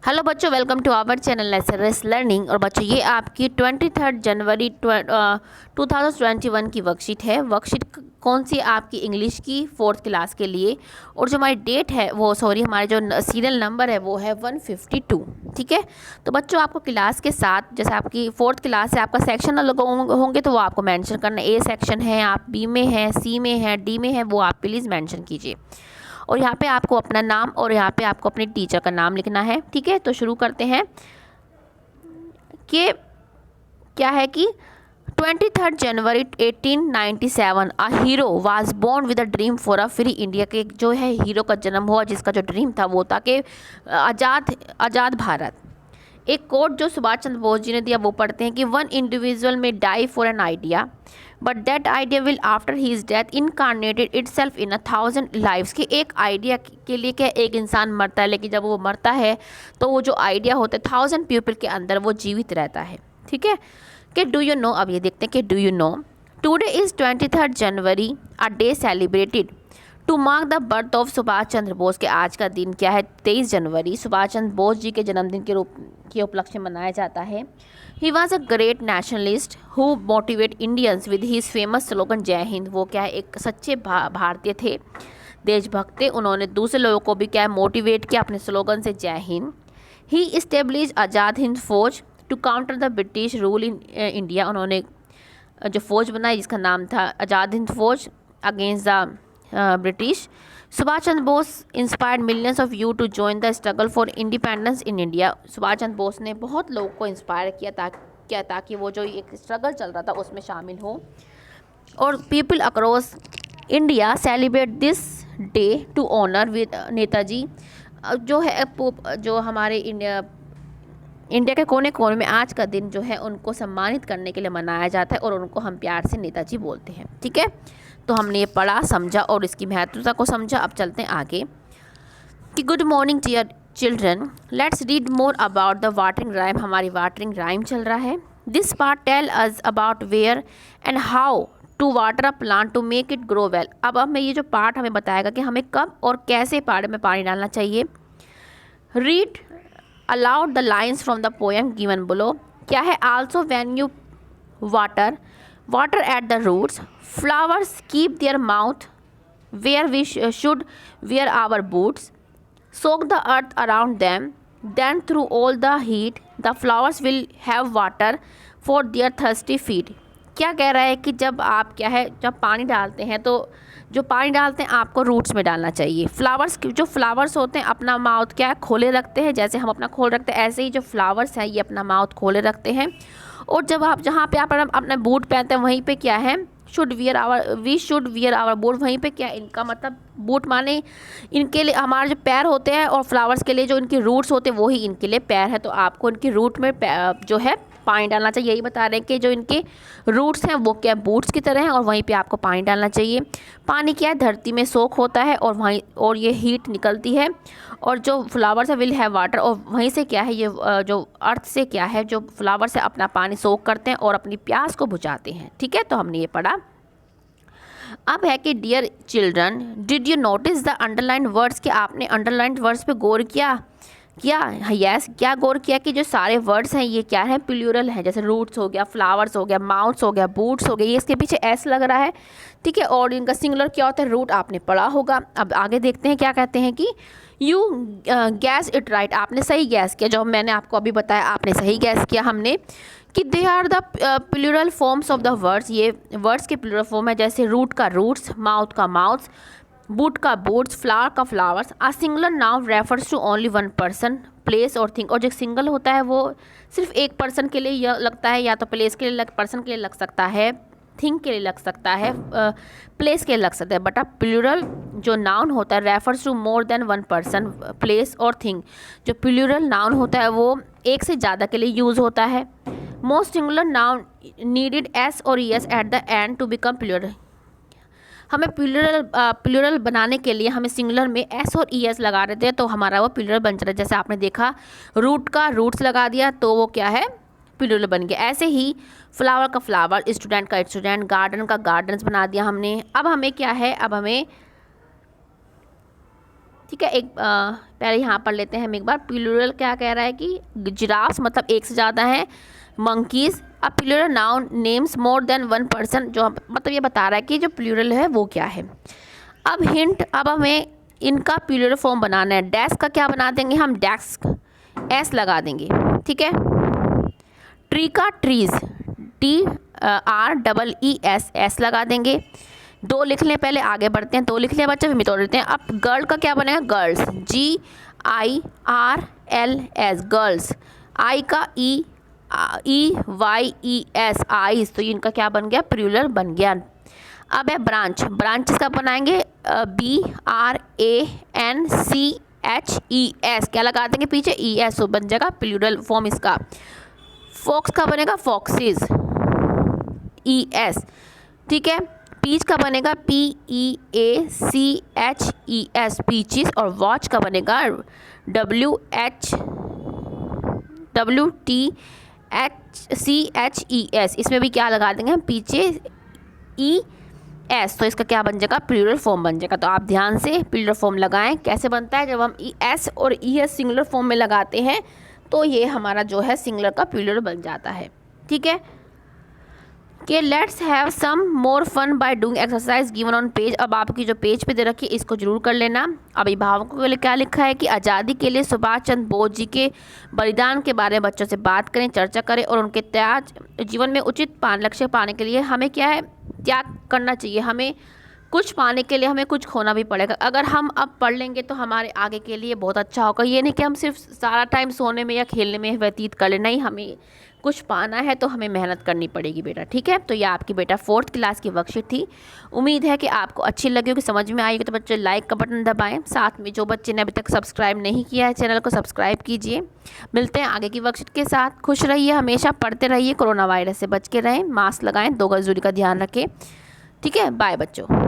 Hello बच्चों, welcome to our channel SRS learning. और बच्चों ये आपकी 23 जनवरी 2021 की वर्कशीट है। वर्कशीट कौन सी? आपकी इंग्लिश की 4th क्लास के लिए। और जो हमारी डेट है वो हमारे जो सीरियल नंबर है वो है 152। ठीक है, तो बच्चों आपको क्लास के साथ, जैसे आपकी 4th क्लास है, आपका सेक्शन अलग होंगे तो वो आपको मेंशन करना। ए सेक्शन है, आप बी में है, सी में है, डी में है, वो आप प्लीज़ मेंशन कीजिए। और यहाँ पे आपको अपना नाम और यहाँ पे आपको अपने टीचर का नाम लिखना है। ठीक है, तो शुरू करते हैं कि क्या है कि 23 जनवरी 1897 a hero was born with a dream for a free India. के जो है हीरो का जन्म हुआ जिसका जो ड्रीम था वो था कि आज़ाद भारत। एक कोट जो सुभाष चंद्र बोस जी ने दिया वो पढ़ते हैं कि one individual may die for an idea but that idea will after his death incarnated itself in 1000 lives. कि एक आइडिया के लिए क्या एक इंसान मरता है, लेकिन जब वो मरता है तो वो जो आइडिया होता है 1000 पीपल के अंदर वो जीवित रहता है। ठीक है, कि डू यू नो, अब ये देखते हैं कि do you know today is 23 January a day celebrated to mark the birth of Subhash Chandra Bose. के आज का दिन क्या है? 23 जनवरी सुभाष चंद्र बोस जी के जन्मदिन के उपलक्ष्य में मनाया जाता है। He was a great nationalist who motivate Indians with his famous slogan जय हिंद। वो क्या है, एक सच्चे भारतीय थे, देशभक्त थे। उन्होंने दूसरे लोगों को भी क्या है मोटिवेट किया अपने स्लोगन से जय हिंद। He establish Azad Hind Fauj to counter the British rule in India. उन्होंने जो फौज बनाई जिसका नाम था Azad Hind Fauj against the British. Subhash Chandra Bose inspired millions of you to join the struggle for independence in India. Subhash Chandra Bose ने बहुत लोगों को इंस्पायर किया ताकि वो जो एक स्ट्रगल चल रहा था उसमें शामिल हो। और people across India celebrate this day to honour with Netaji. जो है जो हमारे इंडिया के कोने कोने में आज का दिन जो है उनको सम्मानित करने के लिए मनाया जाता है और उनको हम प्यार से नेताजी बोलते हैं। ठीक है, तो हमने ये पढ़ा, समझा और इसकी महत्वता को समझा। अब चलते हैं आगे कि good morning dear children, let's read more about the watering rhyme. हमारी वाटरिंग राइम चल रहा है। This part tell us about where and how to water a plant to make it grow well. अब हमें ये जो पार्ट हमें बताएगा कि हमें कब और कैसे पौधे में पानी डालना चाहिए। Read aloud the lines from the poem given below. क्या है? Also when you water at the roots, flowers keep their mouth where we should wear our boots, soak the earth around them, then through all the heat the flowers will have water for their thirsty feet। क्या कह रहा है कि जब आप क्या है जब पानी डालते हैं तो जो पानी डालते हैं आपको रूट्स में डालना चाहिए। जो फ्लावर्स होते हैं अपना माउथ क्या है खोले रखते हैं, जैसे हम अपना खोल रखते हैं ऐसे ही जो फ्लावर्स हैं ये अपना माउथ खोले रखते हैं। और जब आप जहाँ पे आप अपना बूट पहनते हैं वहीं पे क्या है we should wear our boot. वहीं पे क्या इनका मतलब बूट माने इनके लिए हमारे जो पैर होते हैं और फ्लावर्स के लिए जो इनके रूट्स होते हैं वही इनके लिए पैर है। तो आपको इनके रूट में जो है पानी डालना चाहिए। यही बता रहे हैं कि जो इनके रूट्स हैं वो क्या बूट्स की तरह हैं और वहीं पे आपको पानी डालना चाहिए। पानी क्या है धरती में सोख होता है और ये हीट निकलती है और जो फ्लावर्स है विल हैव वाटर। और वहीं से क्या है ये जो अर्थ से क्या है जो फ्लावर्स है अपना पानी सोख करते हैं और अपनी प्यास को बुझाते हैं। ठीक है, तो हमने ये पढ़ा। अब है कि dear children, did you notice the underline words. कि आपने अंडरलाइन वर्ड्स पे गौर किया? यस, क्या गौर किया कि जो सारे वर्ड्स हैं ये क्या है प्लूरल है। जैसे रूट्स हो गया, फ्लावर्स हो गया, माउथ्स हो गया, बूट्स हो गए, ये इसके पीछे एस लग रहा है। ठीक है, और इनका सिंगुलर क्या होता है? रूट। आपने पढ़ा होगा। अब आगे देखते हैं क्या कहते हैं कि यू गैस इट राइट। आपने सही गैस किया, जो मैंने आपको अभी बताया आपने सही गैस किया हमने कि they are the plural forms of the words. ये वर्ड्स के प्लूरल फॉर्म है, जैसे रूट का रूट्स, माउथ का माउथ्स, बूट का बूट्स, फ्लावर का flowers. A singular noun refers to only one person, place और थिंग। और जो सिंगल होता है वो सिर्फ एक पर्सन के लिए लगता है, या तो प्लेस के लिए पर्सन के लिए लग सकता है, थिंग के लिए लग सकता है, प्लेस के लिए लग सकता है। बट अब प्लूरल जो नाउन होता है refers to more than one person, place और थिंग। जो प्लूरल नाउन होता है वो एक से ज़्यादा के लिए यूज़ होता है। Most singular noun needed S और S at the end to become plural. हमें प्लूरल बनाने के लिए हमें सिंगुलर में एस और ई एस लगा देते हैं तो हमारा वो प्लूरल बन जाता है। जैसे आपने देखा रूट का रूट्स लगा दिया तो वो क्या है प्लूरल बन गया। ऐसे ही फ्लावर का फ्लावर, स्टूडेंट का स्टूडेंट, गार्डन का गार्डन्स बना दिया हमने। अब हमें क्या है, अब हमें ठीक है, एक पहले यहाँ पढ़ लेते हैं हम एक बार। प्लूरल क्या कह रहा है कि जिराफ्स मतलब एक से ज़्यादा हैं, मंकीज़। अब plural noun names more than one person, जो मतलब ये बता रहा है कि जो प्लूरल है वो क्या है। अब हिंट, अब हमें इनका प्लूरल फॉर्म बनाना है। डेस्क का क्या बना देंगे हम, डेस्क, एस लगा देंगे, ठीक है। ट्री का ट्रीज, TREES, एस लगा देंगे। दो लिख लें, पहले आगे बढ़ते हैं, दो लिख लें बच्चे, फिर मिटोड़ देते हैं। अब गर्ल का क्या बनेगा, गर्ल्स, GIRLS, गर्ल्स। आई का EYES, आईज, तो इनका क्या बन गया, प्लूरल बन गया। अब है ब्रांच, ब्रांचेस का बनाएंगे BRANCHES, क्या लगा देंगे पीछे, ES, तो बन जाएगा प्लूरल फॉर्म इसका। फॉक्स का बनेगा फॉक्सेस, ES, ठीक है। पीच का बनेगा PEACHES, पीचेस। और वॉच का बनेगा WTCHES, इसमें भी क्या लगा देंगे हम, पीछे ES, तो इसका क्या बन जाएगा, प्लूरल फॉर्म बन जाएगा। तो आप ध्यान से प्लूरल फॉर्म लगाएं। कैसे बनता है, जब हम ES और ES सिंगुलर फॉर्म में लगाते हैं तो ये हमारा जो है सिंगुलर का प्लूरल बन जाता है, ठीक है। कि let's have some more fun by doing exercise given on page. अब आपकी जो पेज पे दे रखी है इसको जरूर कर लेना। अभिभावकों के लिए क्या लिखा है कि आज़ादी के लिए सुभाष चंद्र बोस जी के बलिदान के बारे में बच्चों से बात करें, चर्चा करें और उनके त्याग जीवन में उचित लक्ष्य पाने के लिए हमें क्या है, त्याग करना चाहिए। हमें कुछ पाने के लिए हमें कुछ खोना भी पड़ेगा। अगर हम अब पढ़ लेंगे तो हमारे आगे के लिए बहुत अच्छा होगा। ये नहीं कि हम सिर्फ सारा टाइम सोने में या खेलने में व्यतीत कर लें, नहीं, हमें कुछ पाना है तो हमें मेहनत करनी पड़ेगी बेटा, ठीक है। तो ये आपकी बेटा 4th क्लास की वर्कशीट थी। उम्मीद है कि आपको अच्छी लगी होगी, समझ में आएगी। तो बच्चे लाइक का बटन दबाएं, साथ में जो बच्चे ने अभी तक सब्सक्राइब नहीं किया है चैनल को सब्सक्राइब कीजिए। मिलते हैं आगे की वर्कशीट के साथ। खुश रहिए, हमेशा पढ़ते रहिए, कोरोना वायरस से बच के रहें, मास्क लगाएं, 2 गज दूरी का ध्यान रखें, ठीक है। बाय बच्चों।